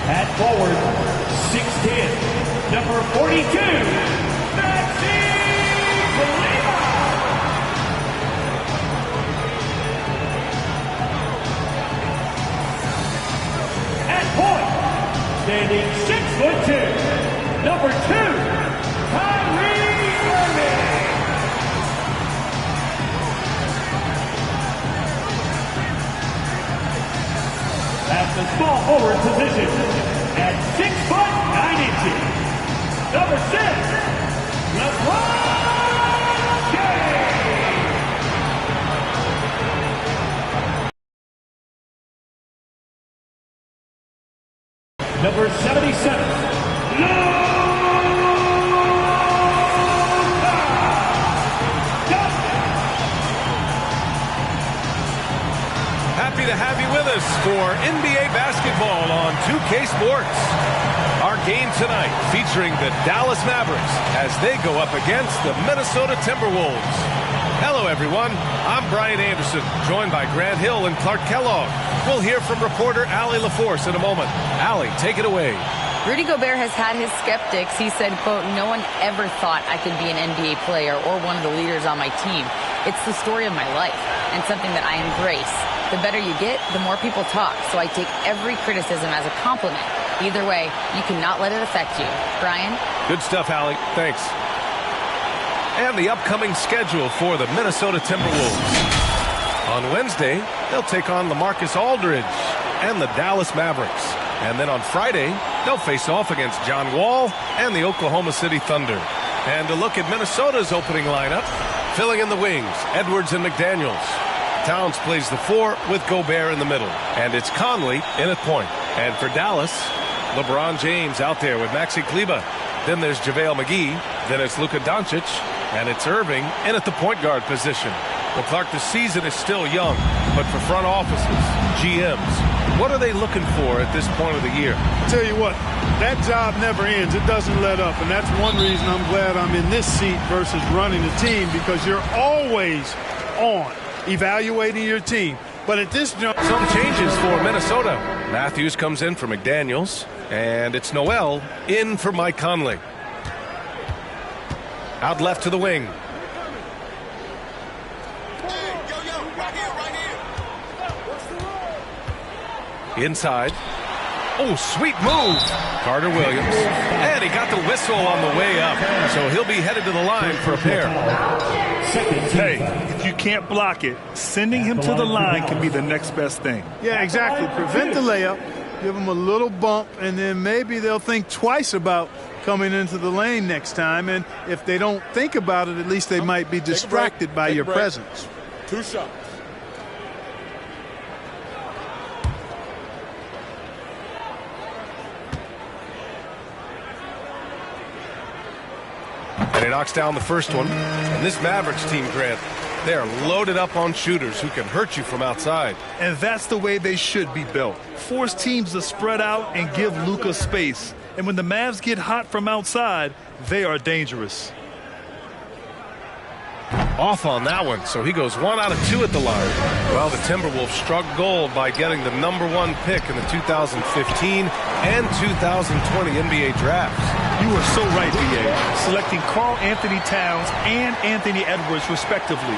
At forward, 6'10", number 42, At point, standing 6'2", number 2, at the small forward position, at 6'9", number 6, LeBron James. Number 77, Happy to have you with us for NBA basketball on 2K Sports. Our game tonight featuring the Dallas Mavericks as they go up against the Minnesota Timberwolves. Hello, everyone. I'm Brian Anderson, joined by Grant Hill and Clark Kellogg. We'll hear from reporter Allie LaForce in a moment. Allie, take it away. Rudy Gobert has had his skeptics. He said, quote, "No one ever thought I could be an NBA player or one of the leaders on my team. It's the story of my life and something that I embrace. The better you get, the more people talk, so I take every criticism as a compliment. Either way, you cannot let it affect you." Brian? Good stuff, Allie. Thanks. And the upcoming schedule for the Minnesota Timberwolves. On Wednesday, they'll take on LaMarcus Aldridge and the Dallas Mavericks. And then on Friday, they'll face off against John Wall and the Oklahoma City Thunder. And to look at Minnesota's opening lineup, filling in the wings, Edwards and McDaniels. Towns plays the 4 with Gobert in the middle. And it's Conley in at point. And for Dallas, LeBron James out there with Maxi Kleber. Then there's JaVale McGee. Then it's Luka Doncic. And it's Irving in at the point guard position. Well, Clark, the season is still young. But for front offices, GMs, what are they looking for at this point of the year? Tell you what, that job never ends. It doesn't let up. And that's one reason I'm glad I'm in this seat versus running the team, because you're always on evaluating your team. But at this juncture, some changes for Minnesota. Matthews comes in for McDaniels, and it's Noel in for Mike Conley. Out left to the wing. Inside. Oh, sweet move. Carter Williams. And he got the whistle on the way up. So he'll be headed to the line for a pair. Hey, if you can't block it, sending him to the line can be the next best thing. Yeah, exactly. Prevent the layup, give them a little bump, and then maybe they'll think twice about coming into the lane next time. And if they don't think about it, at least they might be distracted by your presence. 2 shots. And he knocks down the first one. And this Mavericks team, Grant, they are loaded up on shooters who can hurt you from outside. And that's the way they should be built. Force teams to spread out and give Luka space. And when the Mavs get hot from outside, they are dangerous. Off on that one, so he goes 1 out of 2 at the line. Well, the Timberwolves struck gold by getting the #1 pick in the 2015 and 2020 NBA drafts. You are so right, B.A. Selecting Karl Anthony Towns and Anthony Edwards, respectively.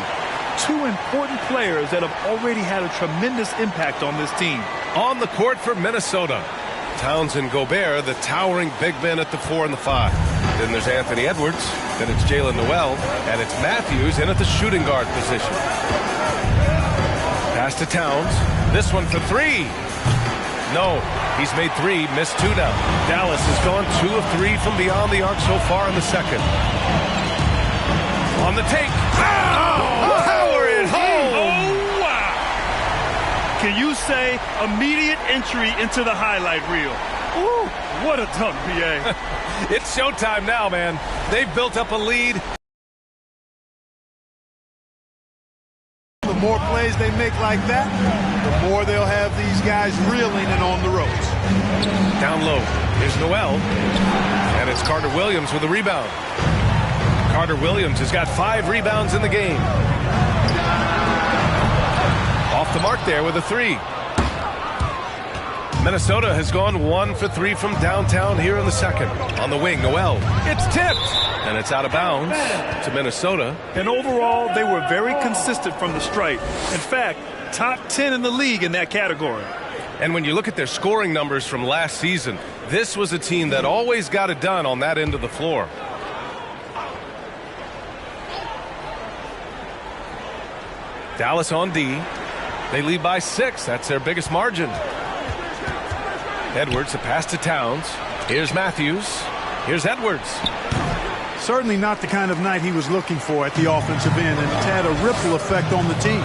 2 important players that have already had a tremendous impact on this team. On the court for Minnesota, Towns and Gobert, the towering big men at the 4 and the 5. Then there's Anthony Edwards. Then it's Jalen Noel. And it's Matthews in at the shooting guard position. Pass to Towns. This one for 3. No, he's made 3, missed 2 now. Dallas has gone 2 of 3 from beyond the arc so far in the second. On the take. Power it home. Oh, wow. Can you say immediate entry into the highlight reel? Ooh, what a dunk, B.A. It's showtime now, man. They've built up a lead. The more plays they make like that, the more they'll have these guys reeling and on the ropes. Down low. Here's Noel. And it's Carter Williams with a rebound. Carter Williams has got 5 rebounds in the game. Off the mark there with a three. Minnesota has gone 1 for 3 from downtown here in the second. On the wing, Noel. It's tipped. And it's out of bounds to Minnesota. And overall, they were very consistent from the stripe. In fact, top 10 in the league in that category. And when you look at their scoring numbers from last season, this was a team that always got it done on that end of the floor. Dallas on D. They lead by 6. That's their biggest margin. Edwards, a pass to Towns. Here's Matthews. Here's Edwards. Certainly not the kind of night he was looking for at the offensive end, and it's had a ripple effect on the team.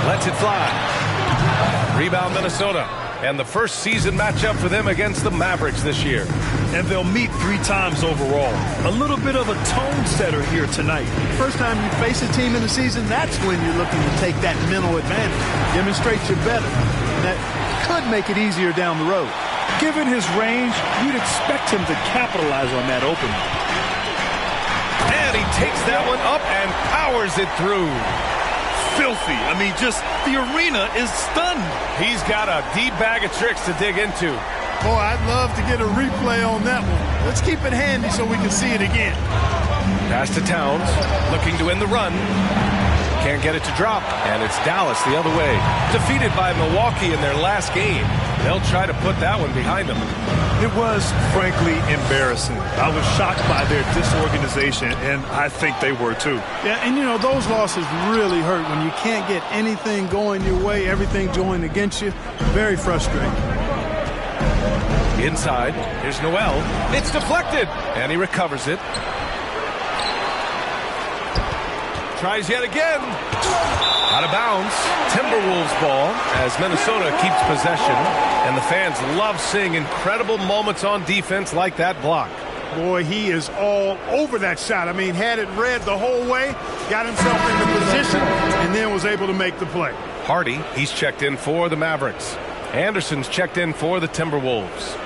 Lets it fly. Rebound Minnesota. And the first season matchup for them against the Mavericks this year. And they'll meet 3 times overall. A little bit of a tone setter here tonight. First time you face a team in the season, that's when you're looking to take that mental advantage. Demonstrate you're better. And that could make it easier down the road. Given his range, you'd expect him to capitalize on that opening. And he takes that one up and powers it through. Filthy. I mean, just the arena is stunned. He's got a deep bag of tricks to dig into. Boy, I'd love to get a replay on that one. Let's keep it handy so we can see it again. Pass to Towns, looking to end the run. Can't get it to drop, and it's Dallas the other way. Defeated by Milwaukee in their last game. They'll try to put that one behind them. It was, frankly, embarrassing. I was shocked by their disorganization, and I think they were too. Yeah, and you know, those losses really hurt when you can't get anything going your way, everything's going against you. Very frustrating. Inside, here's Noel. It's deflected, and he recovers it. Tries yet again. Out of bounds. Timberwolves ball as Minnesota keeps possession. And the fans love seeing incredible moments on defense like that block. Boy, he is all over that shot. I mean, had it read the whole way, got himself into position, and then was able to make the play. Hardy, he's checked in for the Mavericks. Anderson's checked in for the Timberwolves.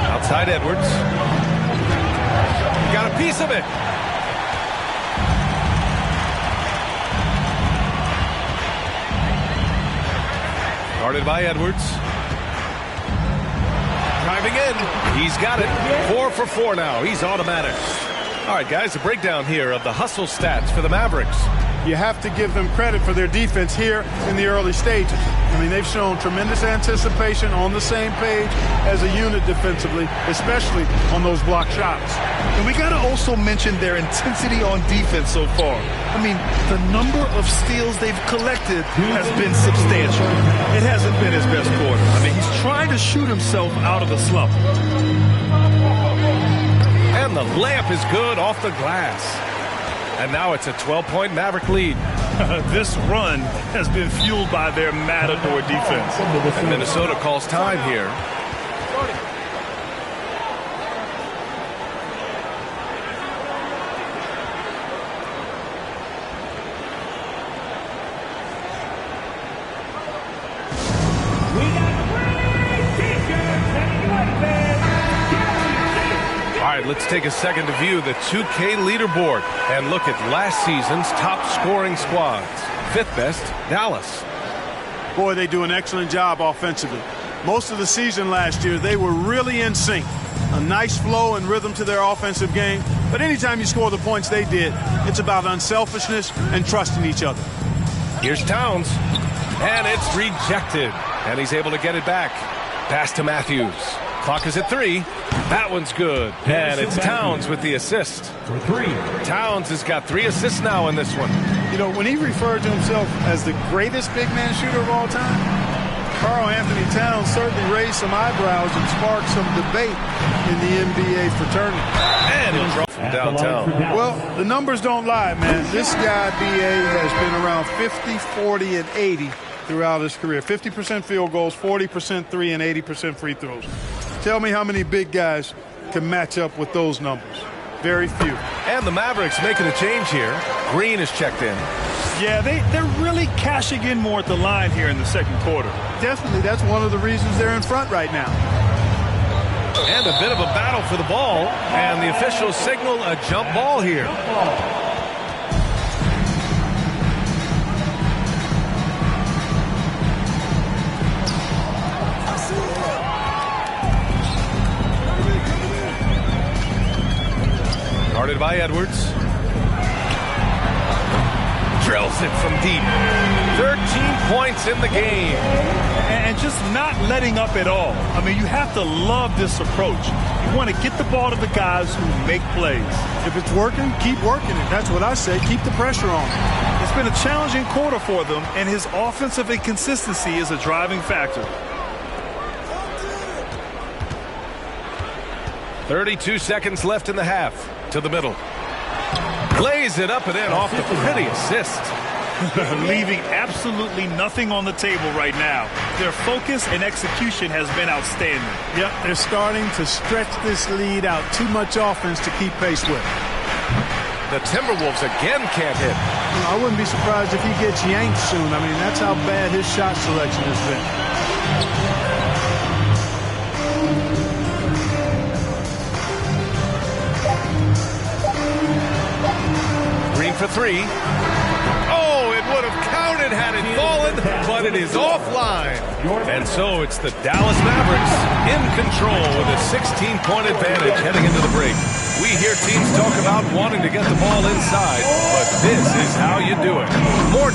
Outside Edwards. Got a piece of it. Guarded by Edwards. Driving in. He's got it. 4 for 4 now. He's automatic. All right, guys, a breakdown here of the hustle stats for the Mavericks. You have to give them credit for their defense here in the early stages. I mean, they've shown tremendous anticipation, on the same page as a unit defensively, especially on those block shots. And we got to also mention their intensity on defense so far. I mean, the number of steals they've collected has been substantial. It hasn't been his best quarter. I mean, he's trying to shoot himself out of the slump. And the layup is good off the glass. And now it's a 12-point Maverick lead. This run has been fueled by their Matador defense. And Minnesota calls time here. All right, let's take a second to view the 2K leaderboard and look at last season's top scoring squads. 5th best, Dallas. Boy, they do an excellent job offensively. Most of the season last year, they were really in sync. A nice flow and rhythm to their offensive game. But anytime you score the points they did, it's about unselfishness and trusting each other. Here's Towns, and it's rejected. And he's able to get it back. Pass to Matthews. Clock is at 3. That one's good. And it's Towns with the assist. For 3. Towns has got 3 assists now in this one. You know, when he referred to himself as the greatest big man shooter of all time, Karl Anthony Towns certainly raised some eyebrows and sparked some debate in the NBA fraternity. And he'll draw from downtown. Well, the numbers don't lie, man. This guy, BA, has been around 50, 40, and 80 throughout his career. 50% field goals, 40% three, and 80% free throws. Tell me how many big guys can match up with those numbers. Very few. And the Mavericks making a change here. Green is checked in. Yeah, they're really cashing in more at the line here in the second quarter. Definitely, that's one of the reasons they're in front right now. And a bit of a battle for the ball, and the officials signal a jump ball here. Guarded by Edwards. Drills it from deep. 13 points in the game. And just not letting up at all. I mean, you have to love this approach. You want to get the ball to the guys who make plays. If it's working, keep working it. That's what I say. Keep the pressure on. It's been a challenging quarter for them, and his offensive inconsistency is a driving factor. 32 seconds left in the half. To the middle. Lays it up and in off the pretty assist. Leaving absolutely nothing on the table right now. Their focus and execution has been outstanding. Yep, they're starting to stretch this lead out. Too much offense to keep pace with. The Timberwolves again can't hit. I wouldn't be surprised if he gets yanked soon. I mean, that's how bad his shot selection has been. For three. Oh, it would have counted had it fallen, but it is offline. And so it's the Dallas Mavericks in control with a 16-point advantage heading into the break. We hear teams talk about wanting to get the ball inside, but this is how you do it. More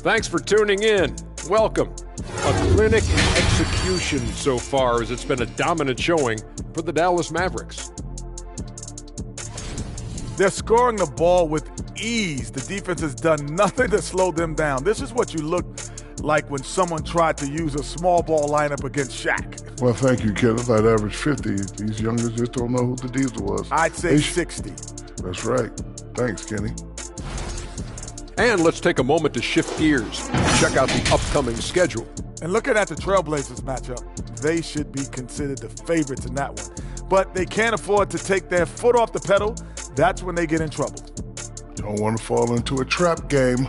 Thanks for tuning in. Welcome. A clinic execution so far, as it's been a dominant showing for the Dallas Mavericks. They're scoring the ball with ease. The defense has done nothing to slow them down. This is what you look like when someone tried to use a small ball lineup against Shaq. Well, thank you, Kenneth. I'd average 50. These youngers just don't know who the Diesel was. I'd say 60. That's right. Thanks, Kenny. And let's take a moment to shift gears. Check out the upcoming schedule. And looking at the Trailblazers matchup, they should be considered the favorites in that one. But they can't afford to take their foot off the pedal. That's when they get in trouble. Don't want to fall into a trap game.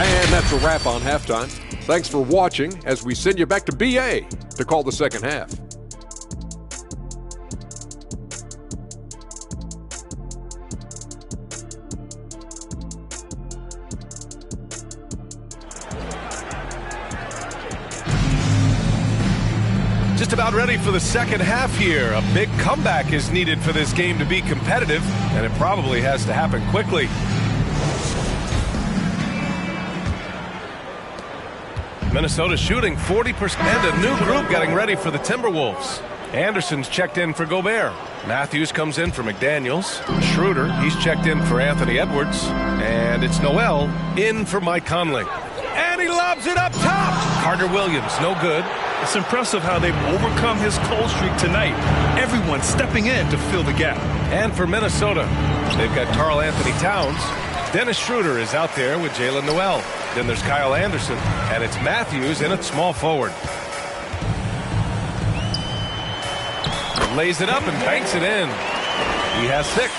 And that's a wrap on halftime. Thanks for watching as we send you back to BA to call the second half. Just about ready for the second half here. A big comeback is needed for this game to be competitive, and it probably has to happen quickly. Minnesota shooting 40%, and a new group getting ready for the Timberwolves. Anderson's checked in for Gobert. Matthews comes in for McDaniels. Schroeder, he's checked in for Anthony Edwards. And it's Noel in for Mike Conley. And he lobs it up top. Carter Williams, no good. It's impressive how they've overcome his cold streak tonight. Everyone stepping in to fill the gap. And for Minnesota, they've got Karl Anthony Towns. Dennis Schroeder is out there with Jalen Noel. Then there's Kyle Anderson, and it's Matthews in at small forward. Lays it up and banks it in. He has 6.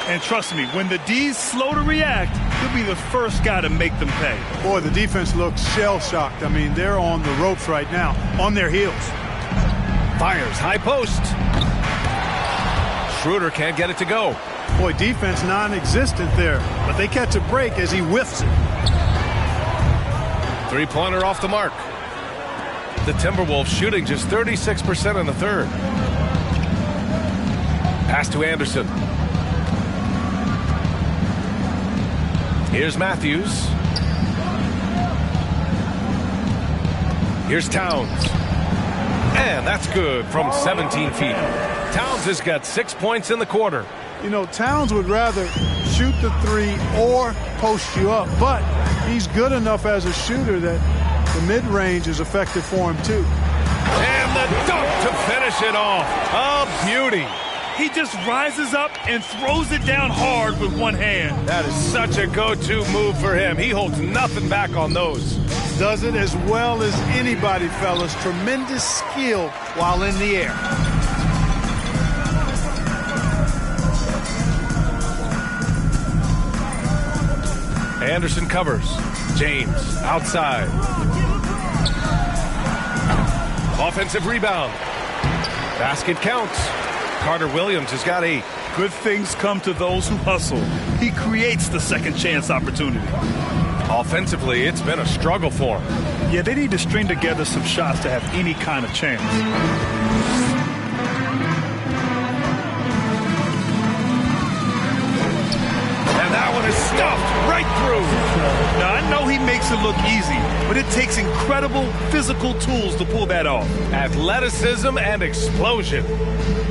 And trust me, when the D's slow to react, he'll be the first guy to make them pay. Boy, the defense looks shell-shocked. I mean, they're on the ropes right now, on their heels. Fires high post. Schroeder can't get it to go. Boy, defense non-existent there, but they catch a break as he whiffs it. Three-pointer off the mark. The Timberwolves shooting just 36% in the third. Pass to Anderson. Here's Matthews. Here's Towns. And that's good from 17 feet. Towns has got 6 points in the quarter. You know, Towns would rather shoot the three or post you up, but he's good enough as a shooter that the mid-range is effective for him, too. And the dunk to finish it off. A beauty. He just rises up and throws it down hard with one hand. That is such a go-to move for him. He holds nothing back on those. Does it as well as anybody, fellas. Tremendous skill while in the air. Anderson covers. James outside. Offensive rebound. Basket counts. Carter Williams has got 8. Good things come to those who hustle. He creates the second chance opportunity. Offensively, it's been a struggle for him. Yeah, they need to string together some shots to have any kind of chance. And that one is stuffed right through. Now, I know he makes it look easy, but it takes incredible physical tools to pull that off. Athleticism and explosion.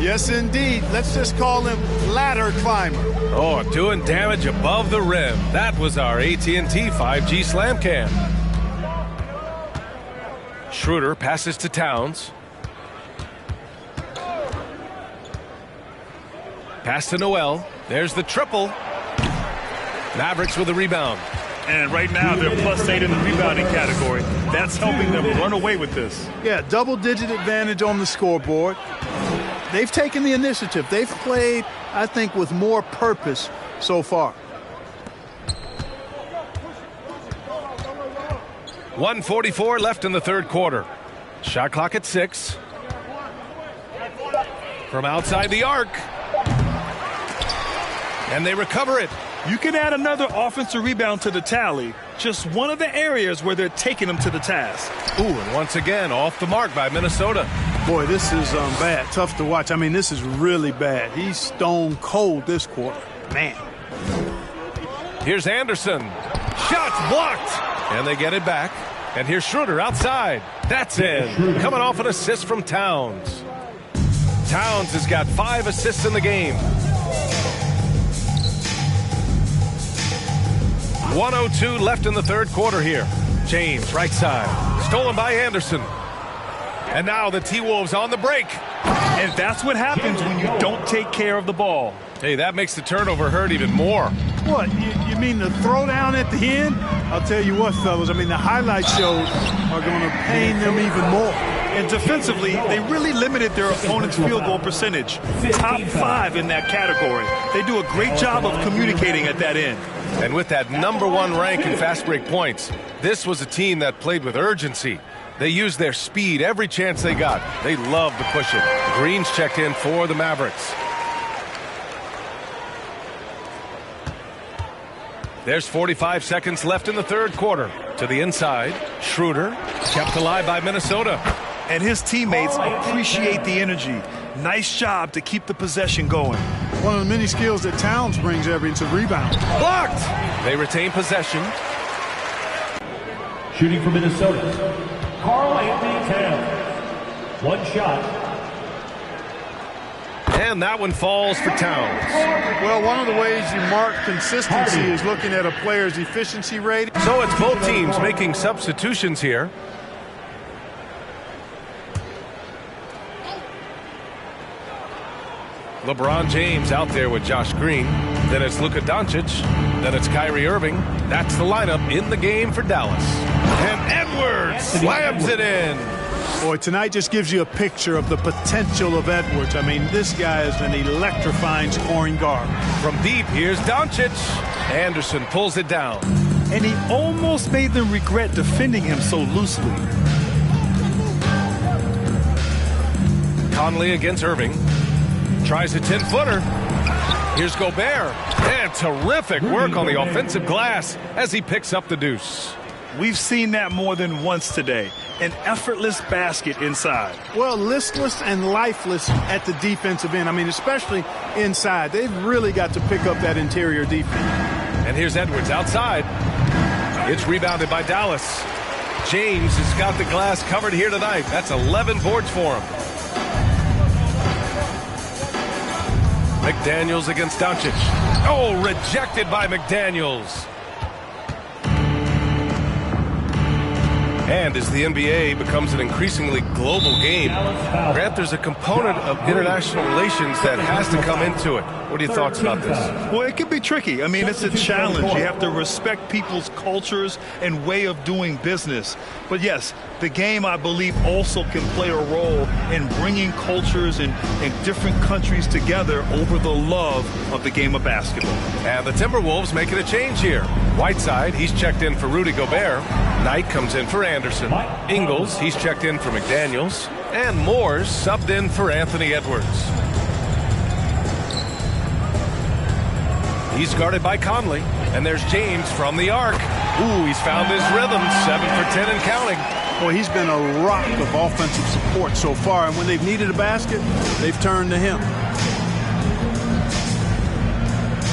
Yes, indeed. Let's just call him ladder climber. Oh, doing damage above the rim. That was our AT&T 5G slam cam. Schroeder passes to Towns. Pass to Noel. There's the triple. Mavericks with a rebound. And right now, they're +8 in the rebounding category. That's helping them run away with this. Yeah, double-digit advantage on the scoreboard. They've taken the initiative. They've played, I think, with more purpose so far. 1:44 left in the third quarter. Shot clock at 6. From outside the arc. And they recover it. You can add another offensive rebound to the tally. Just one of the areas where they're taking them to the task. Ooh, and once again, off the mark by Minnesota. Boy, this is bad. Tough to watch. I mean, this is really bad. He's stone cold this quarter. Man. Here's Anderson. Shots blocked. And they get it back. And here's Schroeder outside. That's in. Coming off an assist from Towns. Towns has got 5 assists in the game. 1:02 left in the third quarter here. James, right side. Stolen by Anderson. And now the T-Wolves on the break. And that's what happens when you don't take care of the ball. Hey, that makes the turnover hurt even more. What, you mean the throwdown at the end? I'll tell you what, fellas, I mean, the highlight shows are going to pain them even more. And defensively, they really limited their opponent's field goal percentage. Top 5 in that category. They do a great job of communicating at that end. And with that #1 rank in fast break points, this was a team that played with urgency. They used their speed every chance they got. They loved to push it. Green's checked in for the Mavericks. There's 45 seconds left in the third quarter. To the inside, Schroeder, kept alive by Minnesota. And his teammates appreciate the energy. Nice job to keep the possession going. One of the many skills that Towns brings every to rebound. Blocked! They retain possession. Shooting for Minnesota, Karl Anthony Towns. One shot. And that one falls for Towns. Well, one of the ways you mark consistency is looking at a player's efficiency rate. So it's both teams making substitutions here. LeBron James out there with Josh Green. Then it's Luka Doncic. Then it's Kyrie Irving. That's the lineup in the game for Dallas. And Edwards slams it in. Boy, tonight just gives you a picture of the potential of Edwards. I mean, this guy is an electrifying scoring guard. From deep, here's Doncic. Anderson pulls it down. And he almost made them regret defending him so loosely. Conley against Irving. Tries a 10-footer. Here's Gobert. And terrific work on the offensive glass as he picks up the deuce. We've seen that more than once today. An effortless basket inside. Well, listless and lifeless at the defensive end. I mean, especially inside. They've really got to pick up that interior defense. And here's Edwards outside. It's rebounded by Dallas. James has got the glass covered here tonight. That's 11 boards for him. McDaniels against Doncic. Oh, rejected by McDaniels. And as the NBA becomes an increasingly global game, Grant, there's a component of international relations that has to come into it. What are your thoughts about this? Well, it can be tricky. I mean, it's a challenge. You have to respect people's cultures and way of doing business. But yes, the game, I believe, also can play a role in bringing cultures and different countries together over the love of the game of basketball. And the Timberwolves making a change here. Whiteside, he's checked in for Rudy Gobert. Knight comes in for Anderson. Ingles, he's checked in for McDaniels. And Moore's subbed in for Anthony Edwards. He's guarded by Conley. And there's James from the arc. Ooh, he's found his rhythm. 7 for 10 and counting. Well, he's been a rock of offensive support so far. And when they've needed a basket, they've turned to him.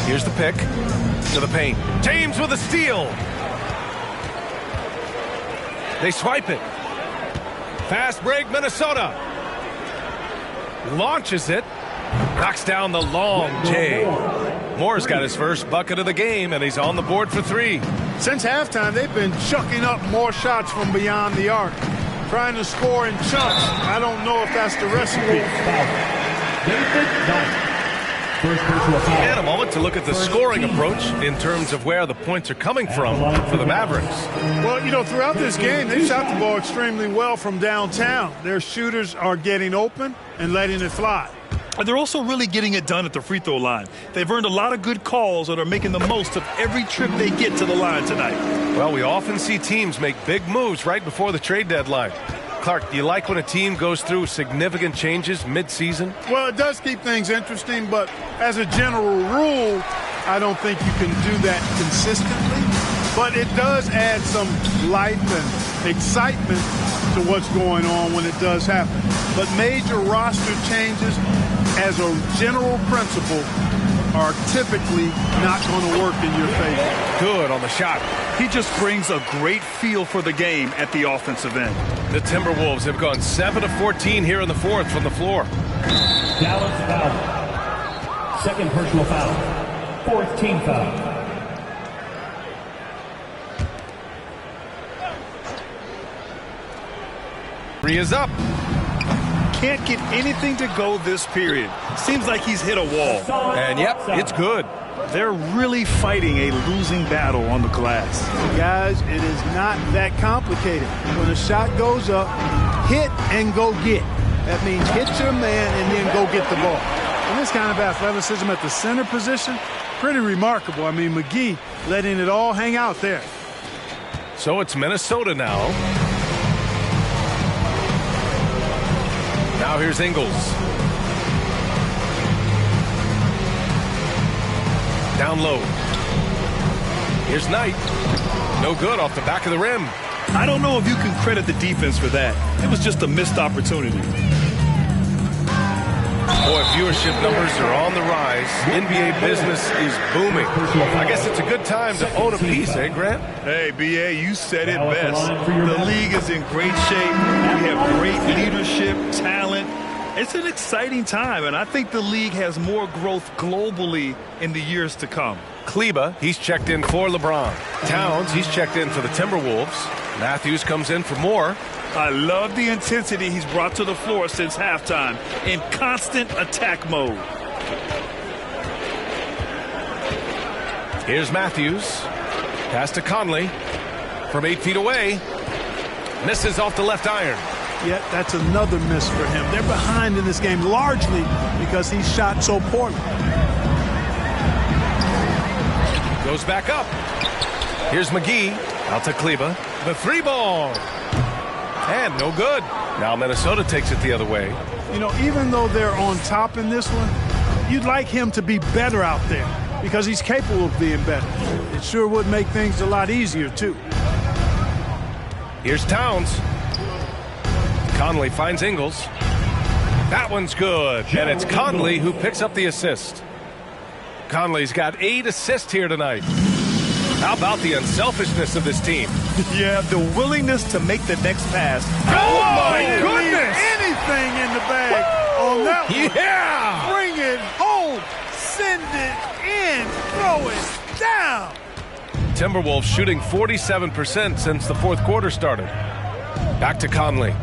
Here's the pick to the paint. James with a steal. They swipe it. Fast break, Minnesota. Launches it. Knocks down the long J. Moore's got his first bucket of the game, and he's on the board for 3. Since halftime, they've been chucking up more shots from beyond the arc. Trying to score in chunks. I don't know if that's the recipe. And a moment to look at the scoring approach in terms of where the points are coming from for the Mavericks. Well, you know, throughout this game, they've shot the ball extremely well from downtown. Their shooters are getting open and letting it fly. And they're also really getting it done at the free throw line. They've earned a lot of good calls and are making the most of every trip they get to the line tonight. Well, we often see teams make big moves right before the trade deadline. Clark, do you like when a team goes through significant changes mid-season? Well, it does keep things interesting, but as a general rule, I don't think you can do that consistently. But it does add some life and excitement to what's going on when it does happen. But major roster changes, as a general principle, are typically not going to work in your favor. Good on the shot. He just brings a great feel for the game at the offensive end. The Timberwolves have gone 7 of 14 here in the fourth from the floor. Dallas foul. Second personal foul. Fourth team foul. Three is up. Can't get anything to go this period. Seems like he's hit a wall. And yep, it's good. They're really fighting a losing battle on the glass. Guys, it is not that complicated. When a shot goes up, hit and go get. That means hit your man and then go get the ball. And this kind of athleticism at the center position, pretty remarkable. I mean, McGee letting it all hang out there. So it's Minnesota now. Now here's Ingles. Down low. Here's Knight. No good off the back of the rim. I don't know if you can credit the defense for that. It was just a missed opportunity. Boy, viewership numbers are on the rise. NBA business is booming. I guess it's a good time to own a piece, eh, Grant? Hey, B.A., you said it best. The league is in great shape. We have great leadership, talent. It's an exciting time, and I think the league has more growth globally in the years to come. Kleba, he's checked in for LeBron. Towns, he's checked in for the Timberwolves. Matthews comes in for Moore. I love the intensity he's brought to the floor since halftime in constant attack mode. Here's Matthews. Pass to Conley from 8 feet away. Misses off the left iron. Yet that's another miss for him. They're behind in this game largely because he shot so poorly. Goes back up. Here's McGee. Out to Kleba. The 3-ball. And no good. Now Minnesota takes it the other way. You know, even though they're on top in this one, you'd like him to be better out there because he's capable of being better. It sure would make things a lot easier, too. Here's Towns. Conley finds Ingles. That one's good. And it's Conley who picks up the assist. Conley's got 8 assists here tonight. How about the unselfishness of this team? Yeah, the willingness to make the next pass. Oh, my goodness! Anything in the bag on that one. Yeah! Bring it home. Send it in. Throw it down. Timberwolves shooting 47% since the fourth quarter started. Back to Conley.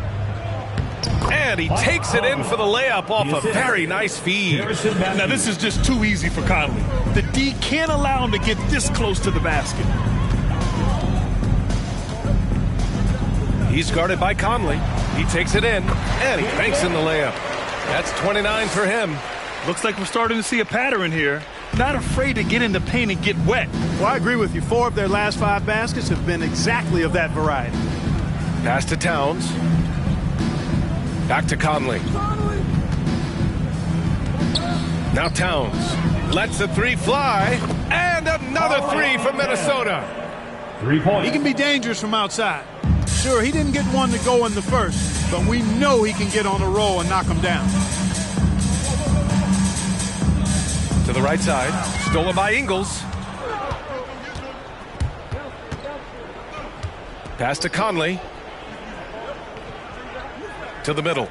And he takes it in for the layup off a very nice feed. Now, this is just too easy for Conley. The D can't allow him to get this close to the basket. He's guarded by Conley. He takes it in, and he banks in the layup. That's 29 for him. Looks like we're starting to see a pattern here. Not afraid to get in the paint and get wet. Well, I agree with you. 4 of their last 5 baskets have been exactly of that variety. Pass to Towns. Back to Conley. Now Towns lets the 3 fly, and another 3 for Minnesota. 3 points. He can be dangerous from outside. Sure, he didn't get one to go in the first, but we know he can get on a roll and knock him down. To the right side, stolen by Ingles. Pass to Conley. To the middle.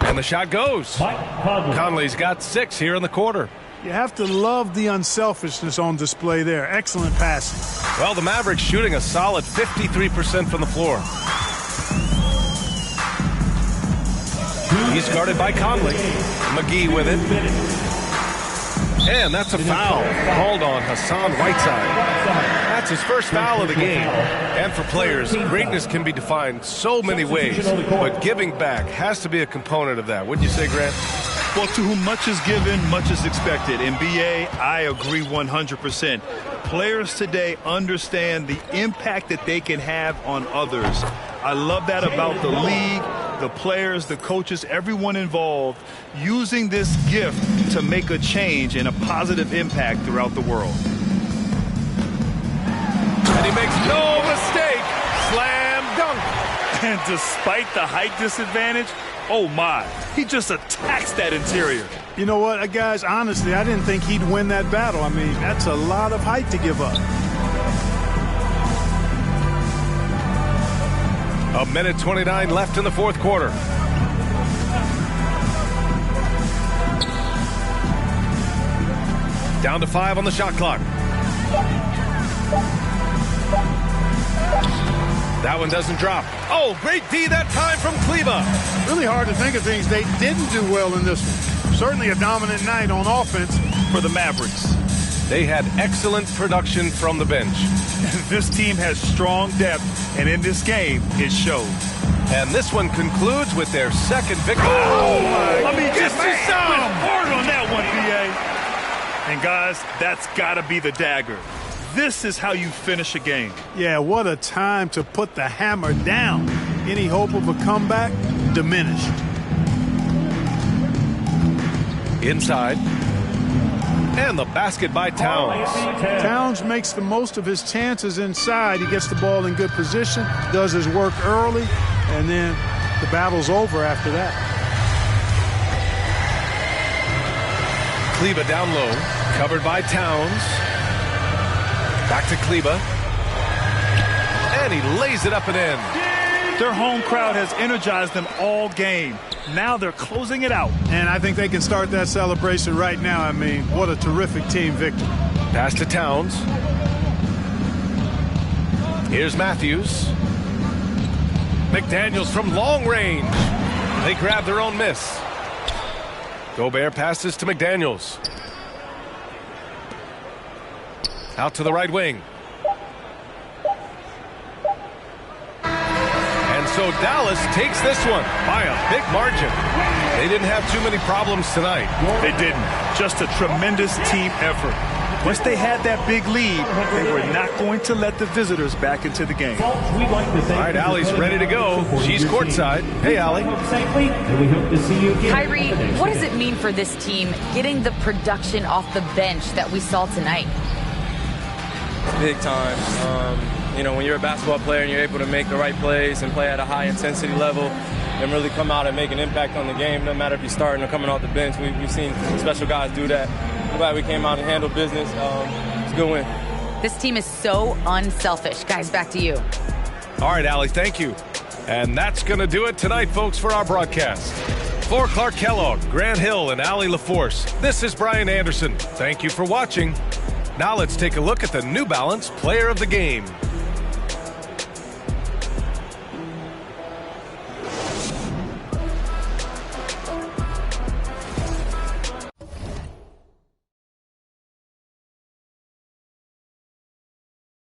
And the shot goes. Conley's got 6 here in the quarter. You have to love the unselfishness on display there. Excellent passing. Well, the Mavericks shooting a solid 53% from the floor. He's guarded by Conley. McGee with it. And that's a foul called on Hassan Whiteside. That's his first foul of the game. And for players, greatness can be defined so many ways, but giving back has to be a component of that. Wouldn't you say, Grant? Well, to whom much is given, much is expected. In BA, I agree 100%. Players today understand the impact that they can have on others. I love that about the league, the players, the coaches, everyone involved, using this gift to make a change and a positive impact throughout the world. And he makes no mistake. Slam dunk. And despite the height disadvantage, oh my, he just attacks that interior. You know what, guys, honestly, I didn't think he'd win that battle. I mean, that's a lot of height to give up. A minute 29 left in the fourth quarter. Down to 5 on the shot clock. That one doesn't drop. Oh, great D that time from Kleba. Really hard to think of things they didn't do well in this one. Certainly a dominant night on offense for the Mavericks. They had excellent production from the bench. This team has strong depth, and in this game, it shows. And this one concludes with their second victory. Oh, my. I mean, just hard on that one, PA. And, guys, that's got to be the dagger. This is how you finish a game. Yeah, what a time to put the hammer down. Any hope of a comeback? Diminished. Inside. And the basket by Towns. Towns makes the most of his chances inside. He gets the ball in good position, does his work early, and then the battle's over after that. Kleba down low, covered by Towns. Back to Kleba. And he lays it up and in. Their home crowd has energized them all game. Now they're closing it out. And I think they can start that celebration right now. I mean, what a terrific team victory. Pass to Towns. Here's Matthews. McDaniels from long range. They grab their own miss. Gobert passes to McDaniels. Out to the right wing. And So Dallas takes this one by a big margin. They didn't have too many problems tonight. They didn't. Just a tremendous team effort. Once they had that big lead, they were not going to let the visitors back into the game. All right, Allie's ready to go. She's courtside. Hey, Allie. Kyrie, what does it mean for this team getting the production off the bench that we saw tonight? Big time. When you're a basketball player and you're able to make the right plays and play at a high intensity level and really come out and make an impact on the game, no matter if you're starting or coming off the bench, we've seen special guys do that. I'm glad we came out and handled business. It's a good win. This team is so unselfish. Guys, back to you. All right, Allie, thank you. And that's going to do it tonight, folks, for our broadcast. For Clark Kellogg, Grant Hill, and Allie LaForce, this is Brian Anderson. Thank you for watching. Now let's take a look at the New Balance Player of the Game.